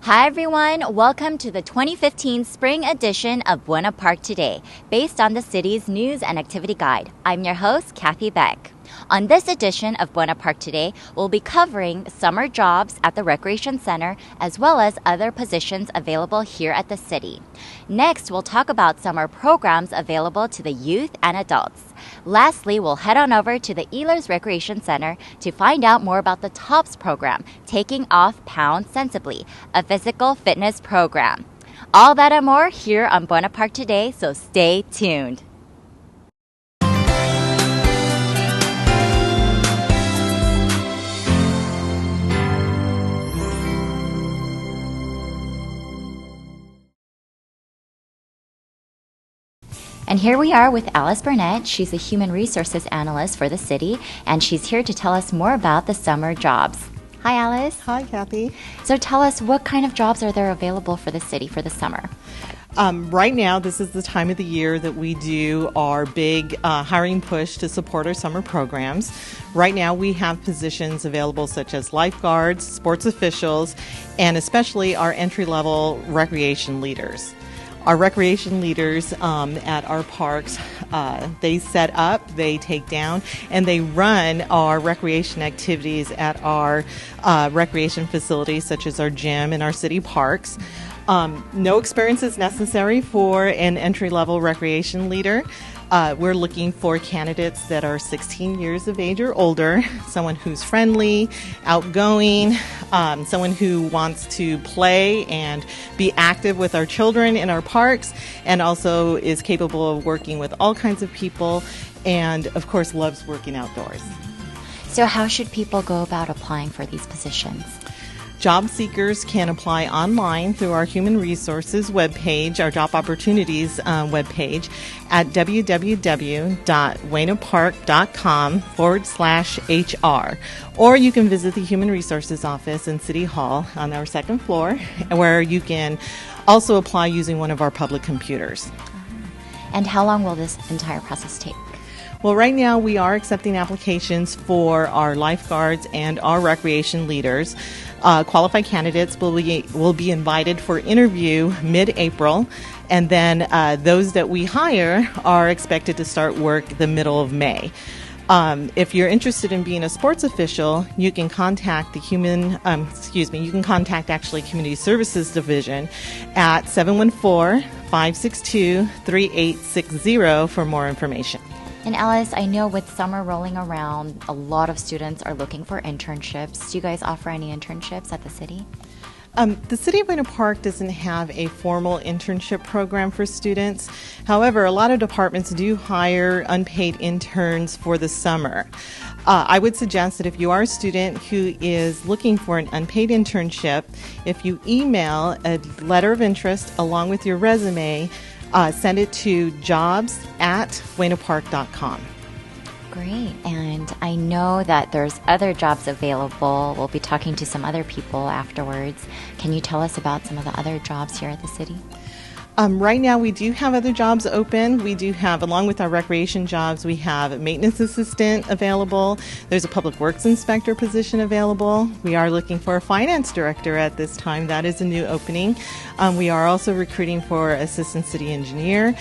Hi everyone, welcome to the 2015 spring edition of Buena Park Today, based on the city's news and activity guide. I'm your host, Kathy Beck. On this edition of Buena Park Today, we'll be covering summer jobs at the Recreation Center as well as other positions available here at the city. Next, we'll talk about summer programs available to the youth and adults. Lastly, we'll head on over to the Ehlers Recreation Center to find out more about the TOPS program, Taking Off Pounds Sensibly, a physical fitness program. All that and more here on Buena Park Today, so stay tuned. And here we are with Alice Burnett. She's a human resources analyst for the city, and she's here to tell us more about the summer jobs. Hi, Alice. Hi, Kathy. So tell us, what kind of jobs are there available for the city for the summer? Right now, this is the time of the year that we do our big hiring push to support our summer programs. Right now, we have positions available such as lifeguards, sports officials, and especially our entry-level recreation leaders. Our recreation leaders at our parks, they set up, they take down, and they run our recreation activities at our recreation facilities, such as our gym and our city parks. No experience is necessary for an entry-level recreation leader. We're looking for candidates that are 16 years of age or older, someone who's friendly, outgoing, someone who wants to play and be active with our children in our parks, and also is capable of working with all kinds of people, and of course loves working outdoors. So how should people go about applying for these positions? Job seekers can apply online through our Human Resources webpage, our Job Opportunities webpage at www.buenapark.com/HR. Or you can visit the Human Resources office in City Hall on our second floor, where you can also apply using one of our public computers. And how long will this entire process take? Well, right now we are accepting applications for our lifeguards and our recreation leaders. Qualified candidates will be invited for interview mid-April, and then those that we hire are expected to start work the middle of May. If you're interested in being a sports official, you can contact Community Services Division at 714-562-3860 for more information. And Alice, I know with summer rolling around, a lot of students are looking for internships. Do you guys offer any internships at the city? The City of Buena Park doesn't have a formal internship program for students. However, a lot of departments do hire unpaid interns for the summer. I would suggest that if you are a student who is looking for an unpaid internship, if you email a letter of interest along with your resume, send it to jobs@buenapark.com. Great. And I know that there's other jobs available. We'll be talking to some other people afterwards. Can you tell us about some of the other jobs here at the city? Right now, we do have other jobs open. We do have, along with our recreation jobs, we have a maintenance assistant available. There's a public works inspector position available. We are looking for a finance director at this time. That is a new opening. We are also recruiting for assistant city engineer.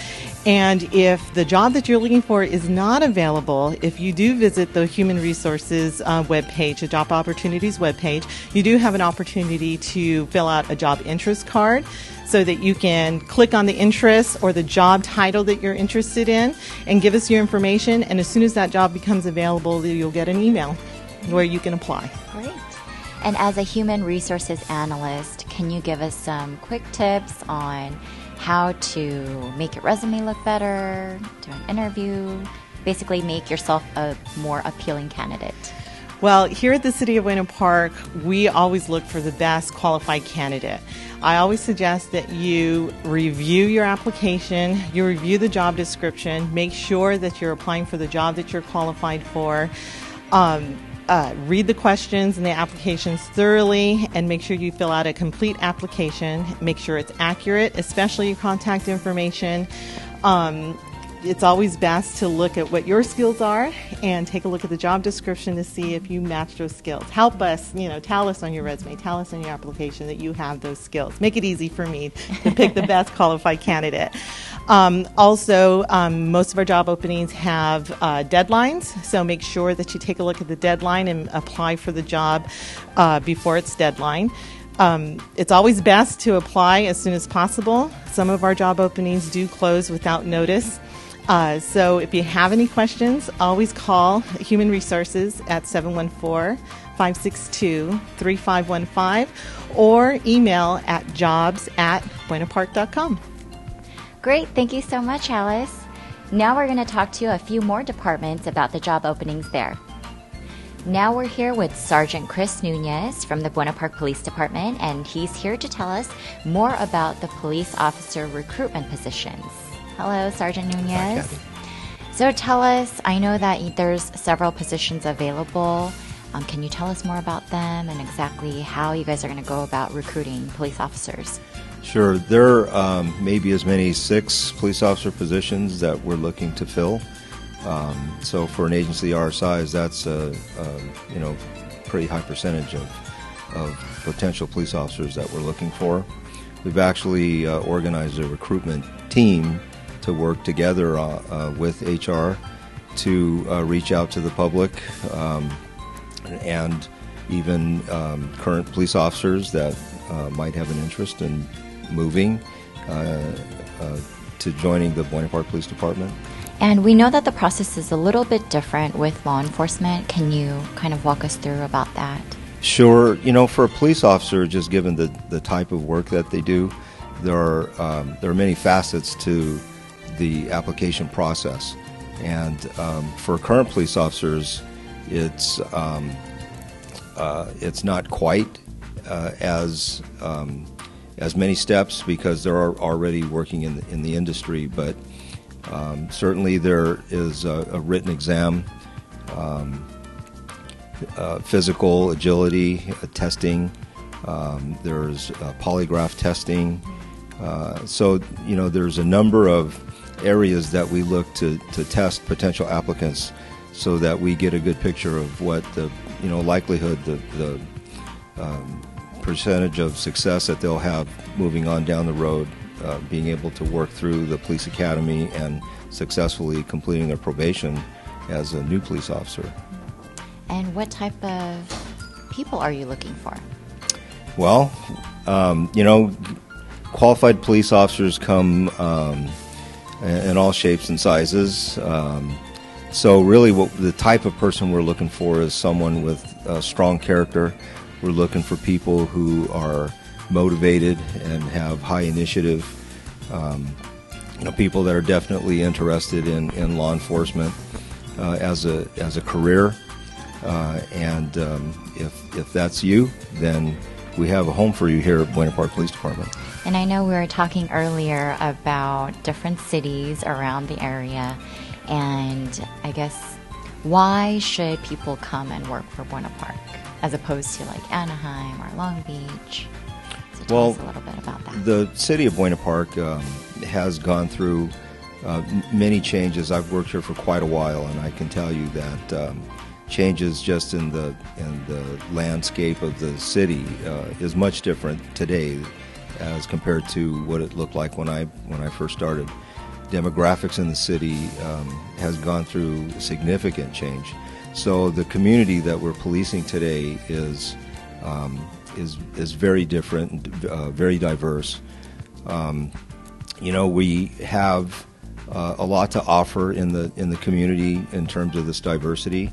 And if the job that you're looking for is not available, if you do visit the Human Resources webpage, the Job Opportunities webpage, you do have an opportunity to fill out a job interest card, so that you can click on the interest or the job title that you're interested in and give us your information. And as soon as that job becomes available, you'll get an email where you can apply. Great. And as a human resources analyst, can you give us some quick tips on how to make your resume look better, do an interview, basically make yourself a more appealing candidate? Well, here at the City of Buena Park, we always look for the best qualified candidate. I always suggest that you review your application, you review the job description, make sure that you're applying for the job that you're qualified for. Read the questions and the applications thoroughly, and make sure you fill out a complete application. Make sure it's accurate, especially your contact information. it's always best to look at what your skills are and take a look at the job description to see if you match those skills. Help us, tell us on your resume, tell us on your application that you have those skills. Make it easy for me to pick the best qualified candidate. Also, most of our job openings have deadlines, so make sure that you take a look at the deadline and apply for the job before its deadline. It's always best to apply as soon as possible. Some of our job openings do close without notice. So if you have any questions, always call Human Resources at 714-562-3515 or email at jobs@buenapark.com. Great. Thank you so much, Alice. Now we're going to talk to a few more departments about the job openings there. Now we're here with Sergeant Chris Nunez from the Buena Park Police Department, and he's here to tell us more about the police officer recruitment positions. Hello, Sergeant Nunez. Hi, Kathy. So tell us, I know that there's several positions available. Can you tell us more about them and exactly how you guys are going to go about recruiting police officers? Sure. There may be as many 6 police officer positions that we're looking to fill. So for an agency our size, that's a pretty high percentage of potential police officers that we're looking for. We've actually organized a recruitment team to work together with HR to reach out to the public and even current police officers that might have an interest in moving to joining the Buena Park Police Department. And we know that the process is a little bit different with law enforcement. Can you kind of walk us through about that? Sure. For a police officer, just given the type of work that they do, there are many facets to the application process. And for current police officers, it's not quite as many steps because they're already working in the industry, but certainly there is a written exam, physical agility testing, there's polygraph testing. So there's a number of areas that we look to test potential applicants so that we get a good picture of what the likelihood, the percentage of success that they'll have moving on down the road, being able to work through the police academy and successfully completing their probation as a new police officer. And what type of people are you looking for? Well, qualified police officers come in all shapes and sizes. So really the type of person we're looking for is someone with strong character. We're looking for people who are motivated and have high initiative, people that are definitely interested in law enforcement as a career, and if that's you, then we have a home for you here at Buena Park Police Department. And I know we were talking earlier about different cities around the area, and I guess why should people come and work for Buena Park as opposed to like Anaheim or Long Beach? So tell us a little bit about that. The city of Buena Park has gone through many changes. I've worked here for quite a while, and I can tell you that changes just in the landscape of the city is much different today as compared to what it looked like when I first started. Demographics in the city has gone through significant change. So the community that we're policing today is very different, very diverse. We have a lot to offer in the community in terms of this diversity.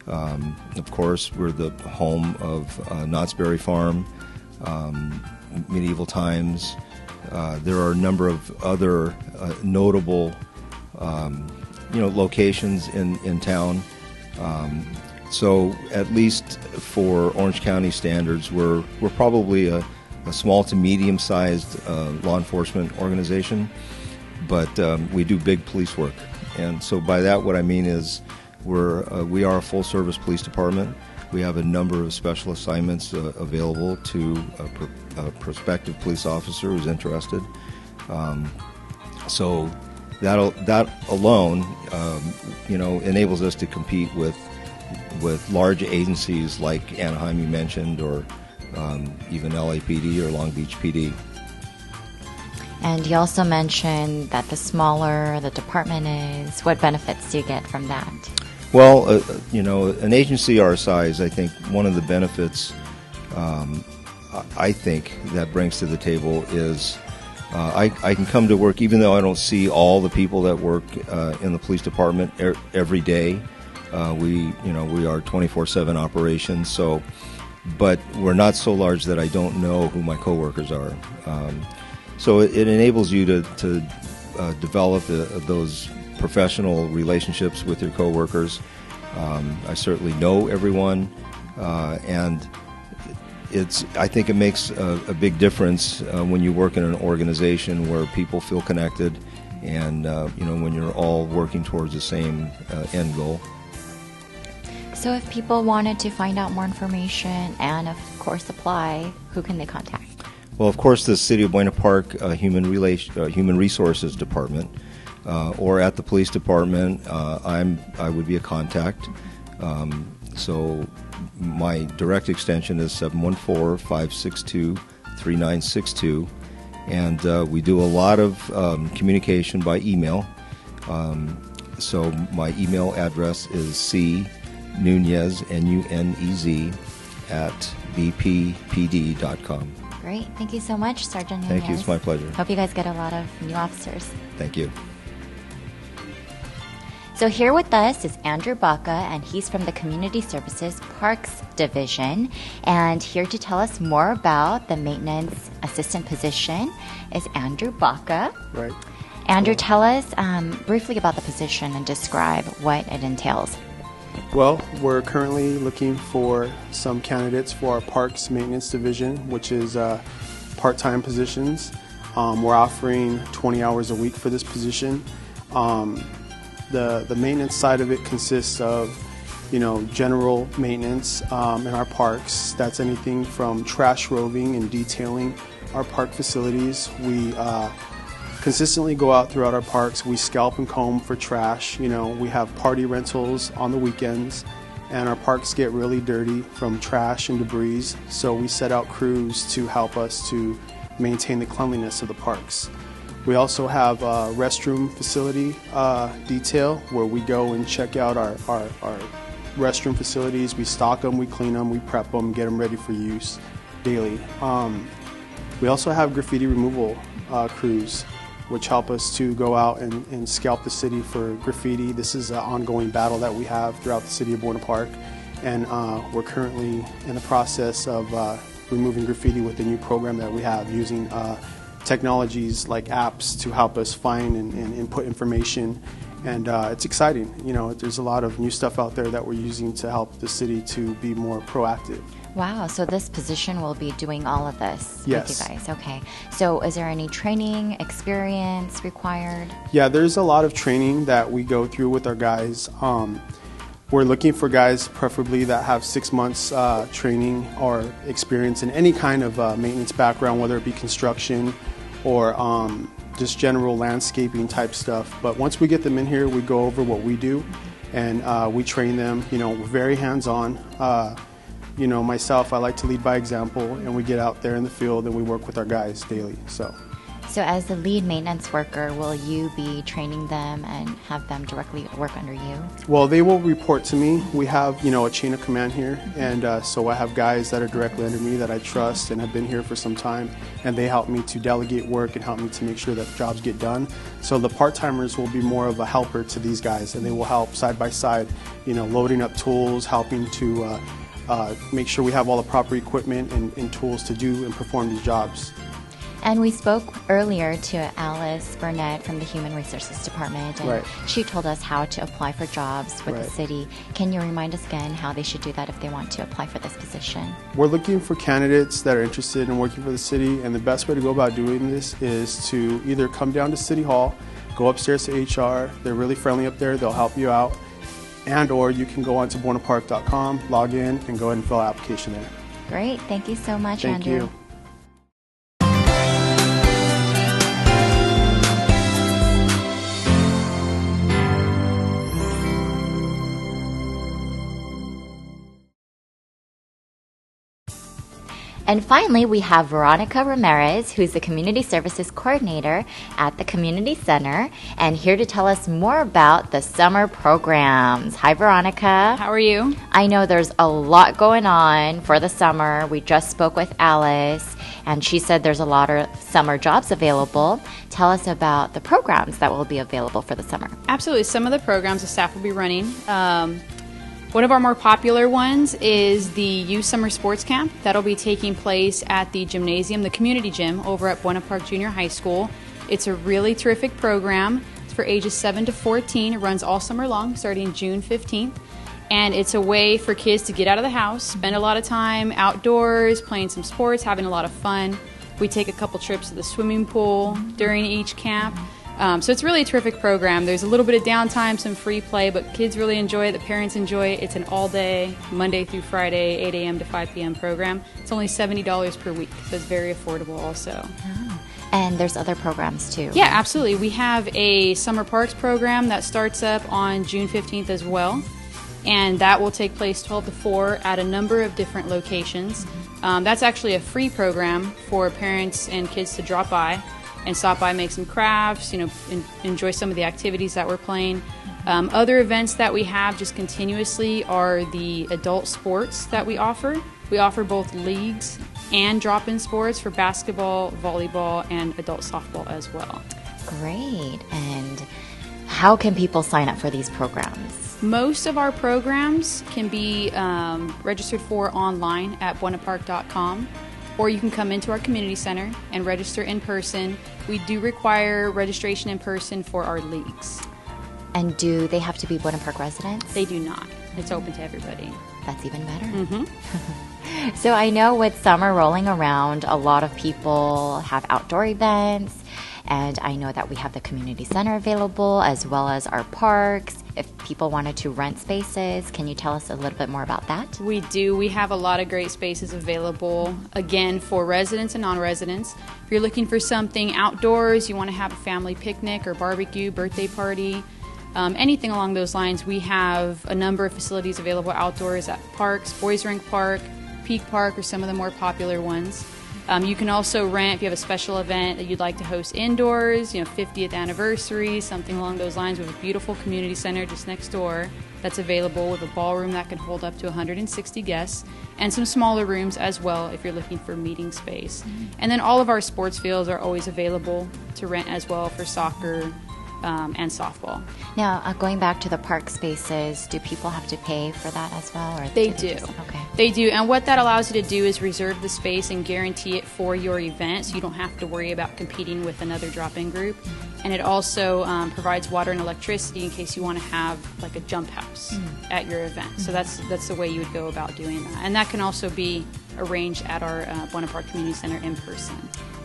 Of course, we're the home of Knott's Berry Farm, Medieval Times. There are a number of other notable, locations in town. So at least for Orange County standards, we're probably a small to medium-sized law enforcement organization, but we do big police work. And so by that, what I mean is we are a full-service police department. We have a number of special assignments available to a prospective police officer who's interested. So that alone, enables us to compete with large agencies like Anaheim you mentioned, or even LAPD or Long Beach PD. And you also mentioned that the smaller the department is, what benefits do you get from that? Well, an agency our size, I think one of the benefits I think that brings to the table is I can come to work even though I don't see all the people that work in the police department every day. We are 24/7 operations, but we're not so large that I don't know who my coworkers are. So it enables you to develop those professional relationships with your coworkers. I certainly know everyone, and I think it makes a big difference when you work in an organization where people feel connected, and when you're all working towards the same end goal. So if people wanted to find out more information and, of course, apply, who can they contact? Well, of course, the City of Buena Park Human Resources Department, or at the police department, I would be a contact. So my direct extension is 714-562-3962, and we do a lot of communication by email. So my email address is cnunez, Nunez, at bppd.com. Great. Thank you so much, Sergeant Nunez. Thank you. It's my pleasure. Hope you guys get a lot of new officers. Thank you. So here with us is Andrew Baca, and he's from the Community Services Parks Division. And here to tell us more about the maintenance assistant position is Andrew Baca. Right. Andrew, tell us briefly about the position and describe what it entails. Well, we're currently looking for some candidates for our Parks Maintenance Division, which is part-time positions. We're offering 20 hours a week for this position. The maintenance side of it consists of, general maintenance in our parks. That's anything from trash roving and detailing our park facilities. We consistently go out throughout our parks. We scalp and comb for trash. We have party rentals on the weekends, and our parks get really dirty from trash and debris. So we set out crews to help us to maintain the cleanliness of the parks. We also have a restroom facility detail where we go and check out our restroom facilities. We stock them, we clean them, we prep them, get them ready for use daily. We also have graffiti removal crews, which help us to go out and scalp the city for graffiti. This is an ongoing battle that we have throughout the city of Buena Park, and we're currently in the process of removing graffiti with a new program that we have using technologies like apps to help us find and input information, and it's exciting. There's a lot of new stuff out there that we're using to help the city to be more proactive. Wow, so this position will be doing all of this Yes. with you guys. Okay. So is there any training, experience required? Yeah, there's a lot of training that we go through with our guys. We're looking for guys preferably that have 6 months training or experience in any kind of maintenance background, whether it be construction or just general landscaping type stuff. But once we get them in here, we go over what we do, and we train them. We're very hands-on. Myself, I like to lead by example, and we get out there in the field and we work with our guys daily. So as the lead maintenance worker, will you be training them and have them directly work under you? Well, they will report to me. We have, a chain of command here, and so I have guys that are directly under me that I trust and have been here for some time, and they help me to delegate work and help me to make sure that jobs get done. So the part-timers will be more of a helper to these guys, and they will help side by side, loading up tools, helping to make sure we have all the proper equipment and tools to do and perform these jobs. And we spoke earlier to Alice Burnett from the Human Resources Department, and Right. she told us how to apply for jobs with the Right. city. Can you remind us again how they should do that if they want to apply for this position? We're looking for candidates that are interested in working for the city, and the best way to go about doing this is to either come down to City Hall, go upstairs to HR. They're really friendly up there. They'll help you out. And or you can go onto buenapark.com, log in, and go ahead and fill out an application there. Great. Thank you so much, Thank Andrew. you. And finally, we have Veronica Ramirez, who's the Community Services Coordinator at the Community Center, and here to tell us more about the summer programs. Hi, Veronica. How are you? I know there's a lot going on for the summer. We just spoke with Alice, and she said there's a lot of summer jobs available. Tell us about the programs that will be available for the summer. Absolutely. Some of the programs the staff will be running. One of our more popular ones is the Youth Summer Sports Camp. That'll be taking place at the gymnasium, the community gym, over at Buena Park Junior High School. It's a really terrific program. It's for ages 7 to 14. It runs all summer long, starting June 15th. And it's a way for kids to get out of the house, spend a lot of time outdoors, playing some sports, having a lot of fun. We take a couple trips to the swimming pool during each camp. So it's really a terrific program. There's a little bit of downtime, some free play, but kids really enjoy it. The parents enjoy it. It's an all-day, Monday through Friday, 8 a.m. to 5 p.m. program. It's only $70 per week, so it's very affordable also. Oh. And there's other programs too. Yeah, absolutely. We have a Summer Parks program that starts up on June 15th as well, and that will take place 12 to 4 at a number of different locations. That's actually a free program for parents and kids to drop by and stop by, make some crafts, enjoy some of the activities that we're playing. Other events that we have just continuously are the adult sports that we offer. We offer both leagues and drop-in sports for basketball, volleyball, and adult softball as well. Great. And how can people sign up for these programs? Most of our programs can be registered for online at buenapark.com. Or you can come into our community center and register in person. We do require registration in person for our leagues. And do they have to be Buena Park residents? They do not. It's open to everybody. That's even better. So I know with summer rolling around, a lot of people have outdoor events, and I know that we have the community center available as well as our parks. If people wanted to rent spaces, can you tell us a little bit more about that? We do. We have a lot of great spaces available, again, for residents and non-residents. If you're looking for something outdoors, you want to have a family picnic or barbecue, birthday party, anything along those lines, we have a number of facilities available outdoors at parks, Boys Rink Park, Peak Park are some of the more popular ones. You can also rent if you have a special event that you'd like to host indoors, 50th anniversary, something along those lines. We have a beautiful community center just next door that's available with a ballroom that can hold up to 160 guests and some smaller rooms as well if you're looking for meeting space. And then all of our sports fields are always available to rent as well for soccer and softball. Now, going back to the park spaces, do people have to pay for that as well? Or They do. Okay. They do, and what that allows you to do is reserve the space and guarantee it for your event, so you don't have to worry about competing with another drop-in group. And it also provides water and electricity in case you want to have like a jump house at your event. So that's the way you would go about doing that. And that can also be arranged at our Buena Park Community Center in person.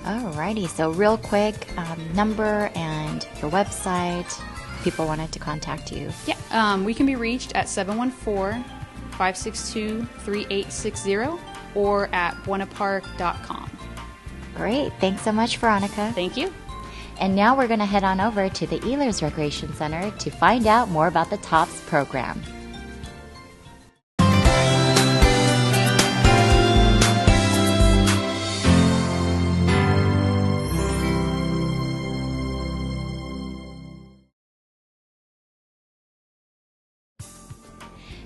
Alrighty, so real quick, number and your website, if people wanted to contact you. Yeah, we can be reached at 714-562-3860 or at buenapark.com. Great, thanks so much, Veronica. Thank you. And now we're going to head on over to the Ehlers Recreation Center to find out more about the TOPS program.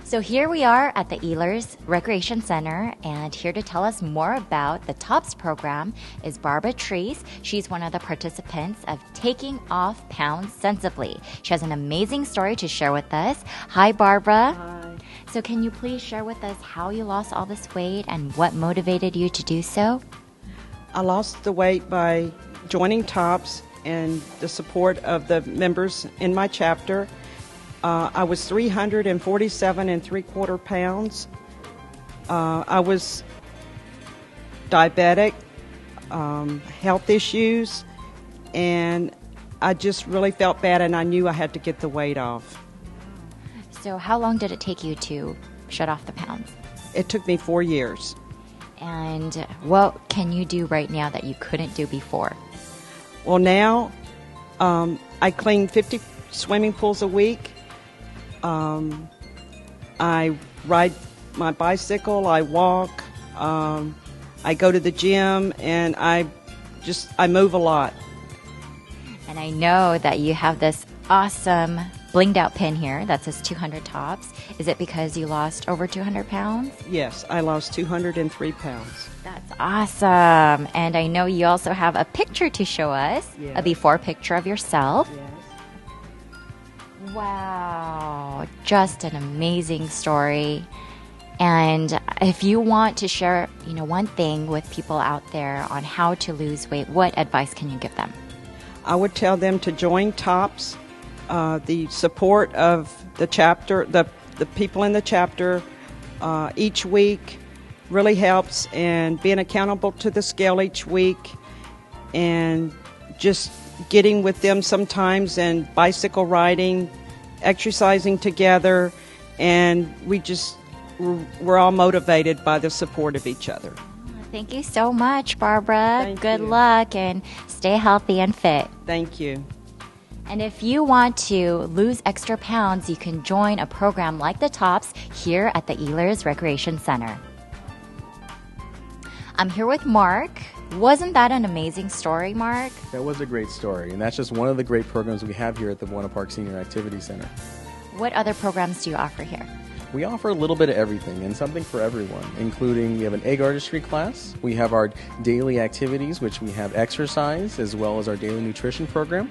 So here we are at the Ehlers Recreation Center, and here to tell us more about the TOPS program is Barbara Treese. She's one of the participants of Taking Off Pounds Sensibly. She has an amazing story to share with us. Hi, Barbara. Hi. So can you please share with us how you lost all this weight and what motivated you to do so? I lost the weight by joining TOPS and the support of the members in my chapter. I was 347 3/4 pounds. I was diabetic, health issues, and I just really felt bad, and I knew I had to get the weight off. So how long did it take you to shed off the pounds? It took me 4 years. And what can you do right now that you couldn't do before? Well, now I clean 50 swimming pools a week. I ride my bicycle, I walk, I go to the gym, and I move a lot. And I know that you have this awesome blinged out pin here that says 200 tops. Is it because you lost over 200 pounds? Yes, I lost 203 pounds. That's awesome. And I know you also have a picture to show us, Yes. a before picture of yourself. Yes. Wow, just an amazing story. And if you want to share, one thing with people out there on how to lose weight, what advice can you give them? I would tell them to join TOPS. The support of the chapter, the people in the chapter each week really helps, and being accountable to the scale each week, and just getting with them sometimes, and bicycle riding, exercising together, and we're all motivated by the support of each other. Thank you so much, Barbara. Thank Good you. luck and stay healthy and fit. Thank you. And if you want to lose extra pounds, you can join a program like the TOPS here at the Ehlers Recreation Center. I'm here with Mark. Wasn't that an amazing story, Mark? That was a great story, and that's just one of the great programs we have here at the Buena Park Senior Activity Center. What other programs do you offer here? We offer a little bit of everything and something for everyone, including we have an egg artistry class, we have our daily activities, which we have exercise, as well as our daily nutrition program.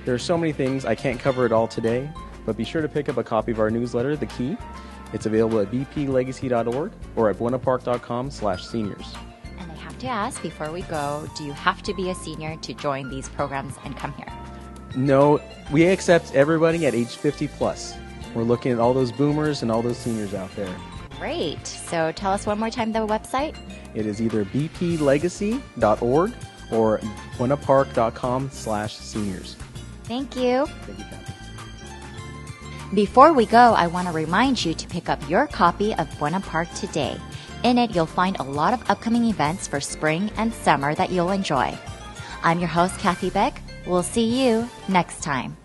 There are so many things, I can't cover it all today, but be sure to pick up a copy of our newsletter, The Key. It's available at bplegacy.org or at buenapark.com/seniors. And I have to ask before we go, do you have to be a senior to join these programs and come here? No, we accept everybody at age 50 plus. We're looking at all those boomers and all those seniors out there. Great. So tell us one more time the website. It is either bplegacy.org or buenapark.com/seniors. Thank you. Thank you, Kathy. Before we go, I want to remind you to pick up your copy of Buena Park Today. In it, you'll find a lot of upcoming events for spring and summer that you'll enjoy. I'm your host, Kathy Beck. We'll see you next time.